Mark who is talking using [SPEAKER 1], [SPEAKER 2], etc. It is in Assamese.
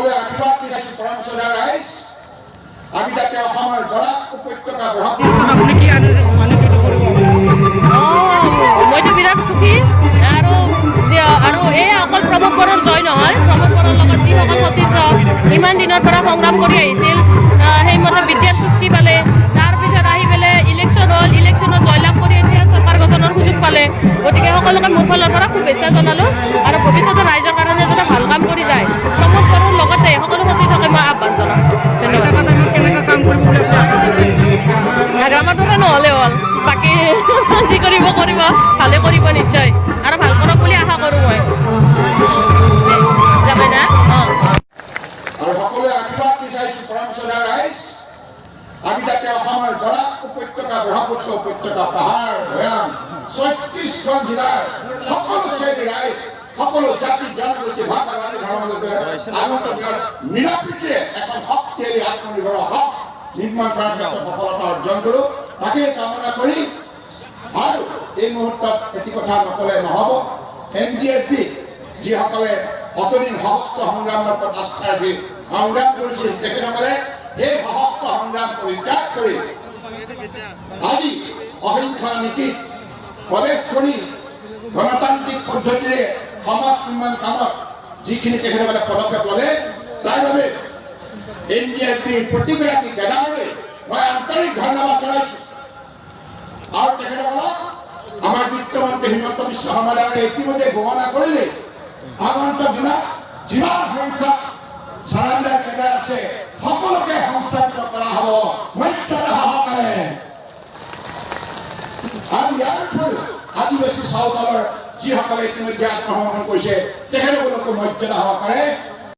[SPEAKER 1] সকলোৱে আশীৰ্বাদ দিছে পৰঞ্চনা ৰাইজ আমি যাতে অসমৰ বৰাক উপত্যকা
[SPEAKER 2] আপুনি কি আনন্দিত কৰিব
[SPEAKER 3] মইতো বিৰাট সুখী আৰু এই অকল প্ৰমোদ বড়োৰ জয় নহয় প্ৰমোদ বড়োৰ লগত যিসকল সতীৰ্থ ইমান দিনৰ পৰা সংগ্ৰাম কৰি আহিছিল সেইমতে বিদ্যাৰ চুক্তি পালে তাৰপিছত আহি পেলাই ইলেকশ্যন হ'ল ইলেকশ্যনত জয়লাভ কৰি এতিয়া চৰকাৰ গঠনৰ সুযোগ পালে গতিকে সকলোকে মোৰ ফালৰ পৰা শুভেচ্ছা জনালোঁ আৰু ভৱিষ্যতে ৰাইজৰ কাৰণে যাতে ভাল কাম কৰি যায় প্ৰমোদ বড়োৰ লগতে সকলো সতীৰ্থকে মই আহ্বান জনাম ধন্যবাদ
[SPEAKER 2] কেনেকৈ কাম কৰিব বুলি আপুনি আশা কৰে
[SPEAKER 3] আমাৰ দৰে নহ'লে হ'ল বাকী যি কৰিব ভালে কৰিব নিশ্চয় আৰু ভাল কৰক বুলি আশা কৰোঁ মই যাবে না
[SPEAKER 1] আৰু সকলোৱে আশীৰ্বাদ বিচাৰিছোঁ পৰঞ্চনা ৰাইজ আমি যাতে অসমৰ বৰাক উপত্যকা ব্ৰহ্মপুত্ৰ উপত্যকা পাহাৰ ভৈয়াম ৩৬খন জিলাৰ সকলো শ্ৰেণীৰ ৰাইজ সকলো জাতি জনগোষ্ঠী ভাষা ধৰ্মলোকে আগন্ত দিনত মিলাপ্ৰীতিৰে এখন শক্তিশালী আত্মনিৰ্ভৰ অসম নিৰ্মাণ কৰাৰ ক্ষেত্ৰত সফলতা অৰ্জন কৰোঁ তাকে কামনা কৰি আৰু এই মুহূৰ্তত এটি কথা নকলে নহ'ব NDFB যিসকলে অতদিন সহস্ৰ সংগ্ৰামৰ ওপৰত আস্থা ৰাখি সংগ্ৰাম কৰিছিল তেখেতসকলে সেই সহস্ৰ সংগ্ৰাম পৰিত্যাগ কৰি আজি অহিংসা নীতিত প্ৰৱেশ কৰি গণতান্ত্ৰিক পদ্ধতিৰে সমাজ নিৰ্মাণ কামত যিখিনি তেখেতসকলে পদক্ষেপ ল'লে তাৰ বাবে NDFB প্ৰতিগৰাকী কেডাৰলৈ মই আন্তৰিক ধন্যবাদ জনাইছোঁ আৰু তেখেতসকলক আমাৰ বিত্তমন্ত্ৰী হিমন্ত বিশ্ব শৰ্মা ডাঙৰীয়াই ইতিমধ্যে ঘোষণা কৰিলে আগন্তুক দিনত যিমান সংখ্যক চাৰেণ্ডাৰ কেডাৰ আছে সকলোকে সংস্থাপিত কৰা হ'ব মৰ্যাদা সহকাৰে আৰু ইয়াৰ উপৰিও আদিবাসী চাওতালৰ যিসকলে ইতিমধ্যে আত্মসমৰ্পণ কৰিছে তেখেতসকলকো মৰ্যাদা সহকাৰে